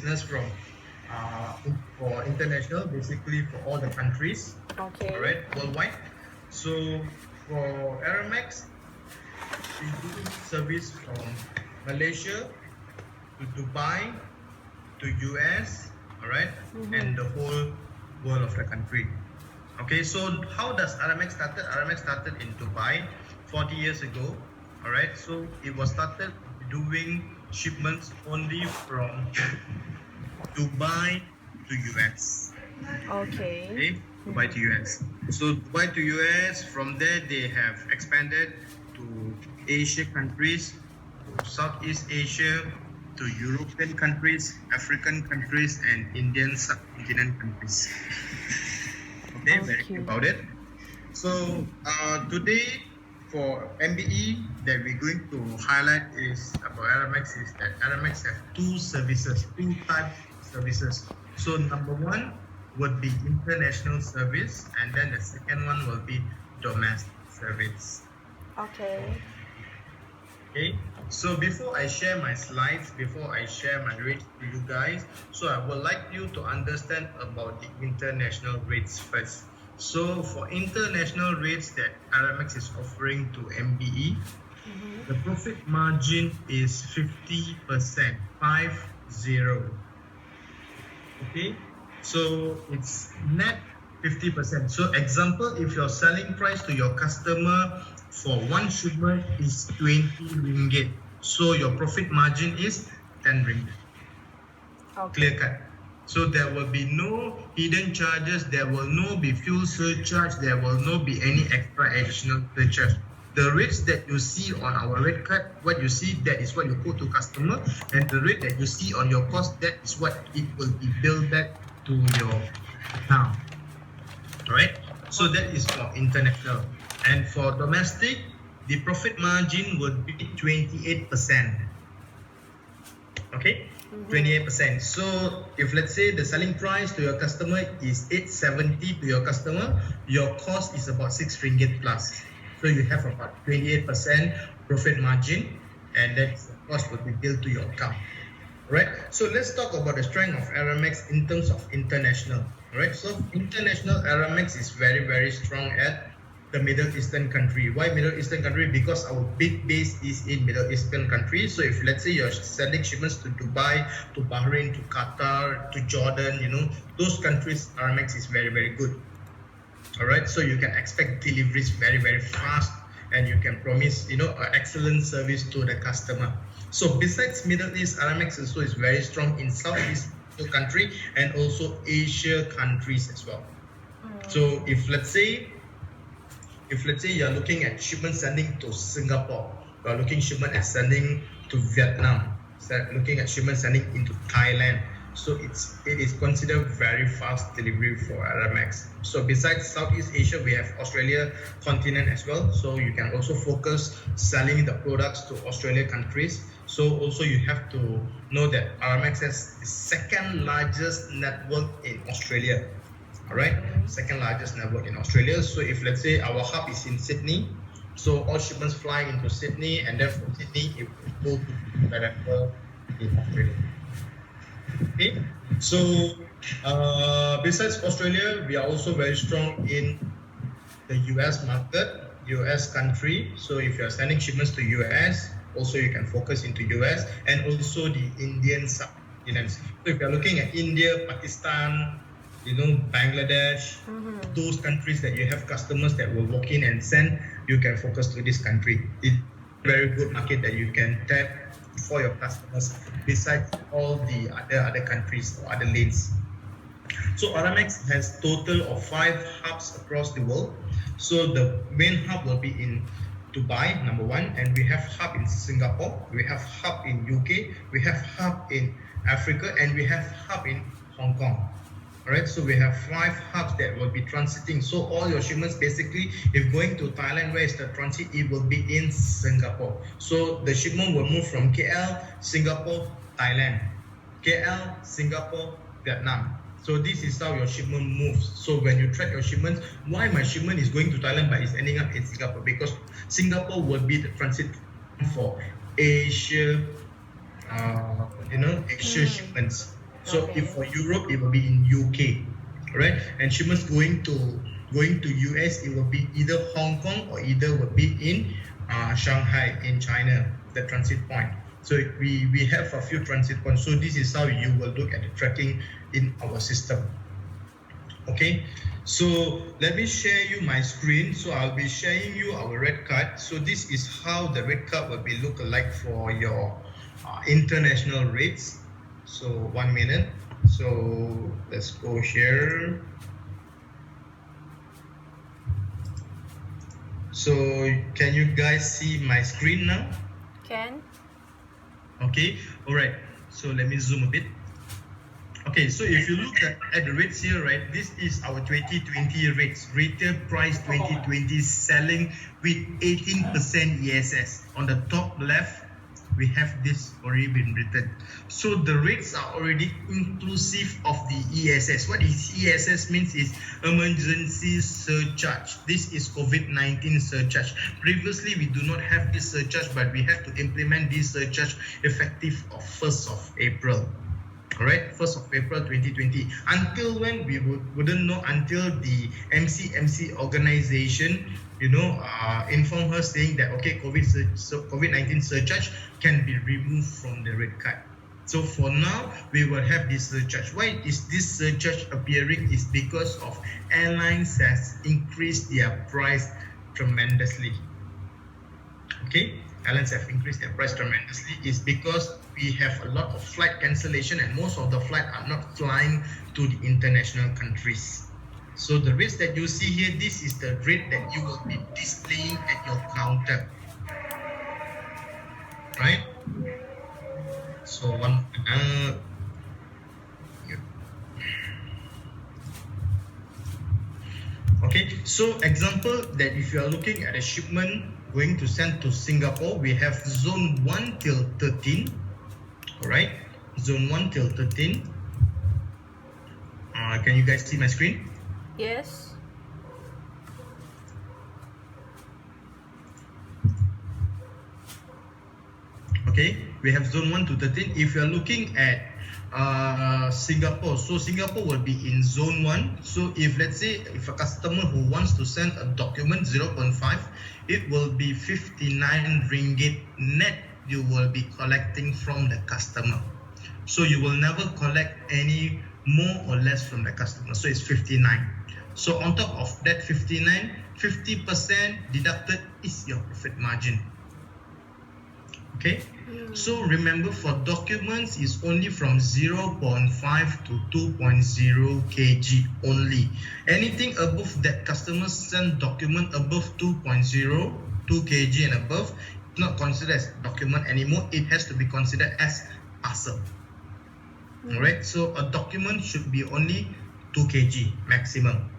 business for international, basically for all the countries, Okay. all right, worldwide. So for Aramex, we do service from Malaysia to Dubai to US, all right, and the whole world of the country. Okay, so how does Aramex started? Aramex started in Dubai 40 years ago, all right. So it was started doing shipments only from Dubai to US. Okay. Okay, Dubai to US. So Dubai to US, from there they have expanded to Asia countries, to Southeast Asia, to European countries, African countries, and Indian subcontinent countries. Okay, very Okay. about it. So today for MBE that we're going to highlight is about Aramex is that Aramex have two types of services. So number one would be international service, and then the second one will be domestic service. Okay. Okay, so before I share my slides, before I share my rates to you guys, so I would like you to understand about the international rates first. So for international rates that Aramex is offering to MBE, the profit margin is 50%, 50. Okay, so it's net 50%. So example, if your selling price to your customer for one shipment is 20 ringgit, so your profit margin is 10 ringgit. Okay. Clear cut. So there will be no hidden charges, there will no be fuel surcharge, there will not be any extra additional surcharge. The rates that you see on our rate card, what you see, that is what you quote to customer, and the rate that you see on your cost, that is what it will be billed back to your account. Alright, so that is for international. And for domestic, the profit margin would be 28%. Okay, 28%. So if let's say the selling price to your customer is 870 to your customer, your cost is about 6 ringgit plus. So you have about 28% profit margin, and that cost will be billed to your account. Right. So let's talk about the strength of Aramex in terms of international. Right. So international Aramex is very, very strong at the Middle Eastern country. Why Middle Eastern country? Because our big base is in Middle Eastern country. So if let's say you're sending shipments to Dubai, to Bahrain, to Qatar, to Jordan, those countries, Aramex is very, very good. All right. So you can expect deliveries very, very fast, and you can promise, an excellent service to the customer. So besides Middle East, Aramex also is very strong in Southeast country and also Asia countries as well. So if let's say you're looking at shipment sending to Singapore, you're looking shipment at sending to Vietnam, looking at shipment sending into Thailand. So it is considered very fast delivery for Aramex. So besides Southeast Asia, we have Australia continent as well. So you can also focus selling the products to Australia countries. So also you have to know that Aramex has the second largest network in Australia. All right, second largest network in Australia. So if let's say our hub is in Sydney, so all shipments fly into Sydney, and then from Sydney it will go to wherever in Australia. Okay, so besides Australia, we are also very strong in the US market, US country. So if you are sending shipments to US, also you can focus into US and also the Indian subcontinent. So if you are looking at India, Pakistan, Bangladesh, those countries that you have customers that will walk in and send, you can focus to this country. It's a very good market that you can tap for your customers besides all the other countries or other lanes. So Aramex has total of 5 hubs across the world. So the main hub will be in Dubai, number one, and we have hub in Singapore, we have hub in UK, we have hub in Africa, and we have hub in Hong Kong. All right, so we have 5 hubs that will be transiting. So all your shipments, basically, if going to Thailand, where is the transit? It will be in Singapore. So the shipment will move from KL, Singapore, Thailand, KL, Singapore, Vietnam. So this is how your shipment moves. So when you track your shipments, why my shipment is going to Thailand but it's ending up in Singapore? Because Singapore will be the transit for Asia, Asia shipments. So Okay. if for Europe, it will be in UK, right? And shipments going to US, it will be either Hong Kong or either will be in Shanghai in China, the transit point. So we have a few transit points. So this is how you will look at the tracking in our system. Okay, so let me share you my screen. So I'll be sharing you our red card. So this is how the red card will be look like for your international rates. So 1 minute. So let's go here. So can you guys see my screen now? Can? Okay, all right. So let me zoom a bit. Okay, so if you look at the rates here, right, this is our 2020 rates, retail price 2020 selling with 18% ESS. On the top left, we have this already been written. So the rates are already inclusive of the ESS. What is ESS means is emergency surcharge. This is COVID-19 surcharge. Previously, we do not have this surcharge, but we have to implement this surcharge effective of 1st of April. All right, 1st of April 2020. Until when we wouldn't know, until the MCMC organization, inform her saying that okay, COVID-19 surcharge can be removed from the rate card. So for now, we will have this surcharge. Why is this surcharge appearing? Is because of airlines has increased their price tremendously. Okay, airlines have increased their price tremendously is because we have a lot of flight cancellation and most of the flights are not flying to the international countries. So the rates that you see here, this is the rate that you will be displaying at your counter, right? So okay, so example that if you are looking at a shipment going to send to Singapore, we have zone 1 till 13, all right? Zone 1 till 13. Can you guys see my screen? Yes. Okay, we have zone 1 to 13. If you are looking at Singapore, so Singapore will be in zone 1. So if let's say if a customer who wants to send a document 0.5, it will be 59 ringgit net you will be collecting from the customer. So you will never collect any more or less from the customer. So it's 59. So on top of that 59, 50% deducted is your profit margin. Okay, so remember for documents is only from 0.5 to 2.0 kg only. Anything above that, customer send document above 2.0, 2 kg and above, not considered as document anymore. It has to be considered as parcel. Alright, so a document should be only 2 kg maximum.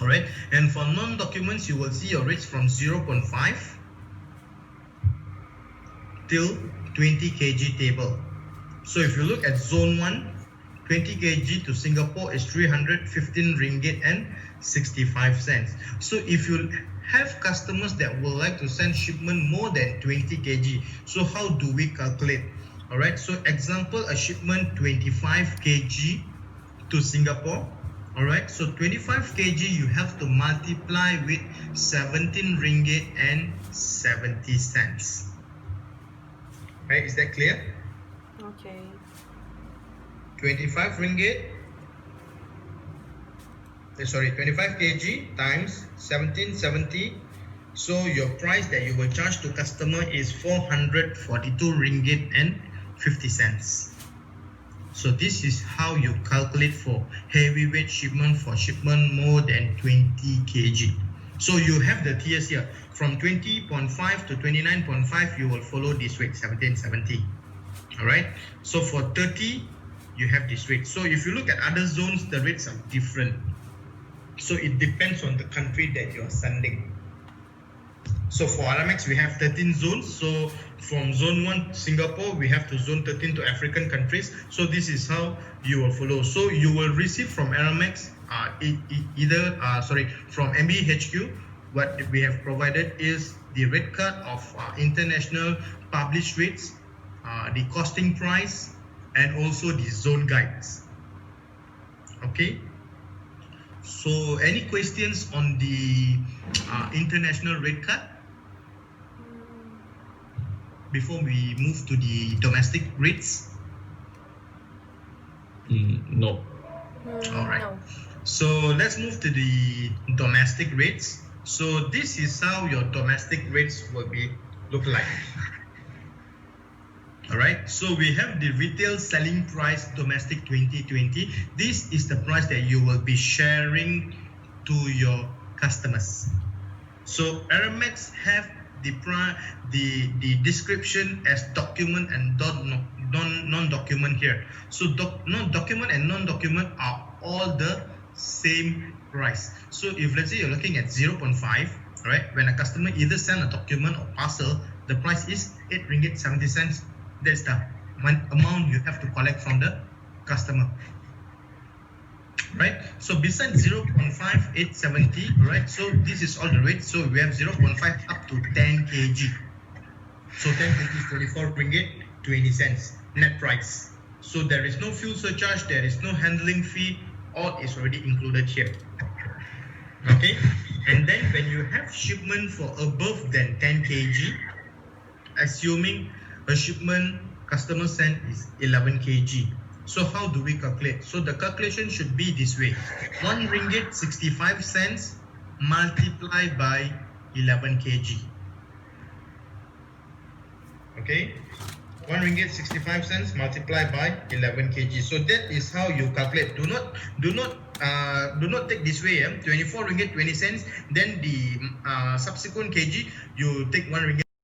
Alright, and for non-documents, you will see your rates from 0.5 till 20 kg table. So if you look at zone 1, 20 kg to Singapore is 315 ringgit and 65 cents. So if you have customers that would like to send shipment more than 20 kg, so how do we calculate? All right, so example, a shipment 25 kg to Singapore. All right, so 25 kg you have to multiply with 17 ringgit and 70 cents. Right, is that clear? Okay. 25 ringgit, 25 kg times 1770. So your price that you will charge to customer is 442 ringgit and 50 cents. So this is how you calculate for heavyweight shipment for shipment more than 20 kg. So you have the tiers here. From 20.5 to 29.5, you will follow this rate, 1770. All right. So for 30, you have this rate. So if you look at other zones, the rates are different. So it depends on the country that you are sending. So for Aramex, we have 13 zones. So from zone 1, Singapore, we have to zone 13 to African countries. So this is how you will follow. So you will receive from Aramex, from MBE HQ, what we have provided is the rate card of international published rates, the costing price, and also the zone guides. Okay. So any questions on the international rate card before we move to the domestic rates? No. All right. No. So let's move to the domestic rates. So this is how your domestic rates will be look like. All right. So we have the retail selling price domestic 2020. This is the price that you will be sharing to your customers. So Aramex have the description as document and non-document here. So non-document and non-document are all the same price. So if let's say you're looking at 0.5, right? When a customer either send a document or parcel, the price is 8 ringgit 70 cents. That's the amount you have to collect from the customer, right? So besides 0.5, 870, right? So this is all the rates. So we have 0.5 up to 10 kg. So 10 kg is 24 ringgit 20 cents net price. So there is no fuel surcharge, there is no handling fee, all is already included here. Okay, and then when you have shipment for above than 10 kg, assuming a shipment customer sent is 11 kg. So how do we calculate? So the calculation should be this way: 1 ringgit 65 cents multiplied by 11 kg. Okay, 1 ringgit 65 cents multiplied by 11 kg. So that is how you calculate. Do not take this way. 24 ringgit 20 cents. Then the subsequent kg, you take 1 ringgit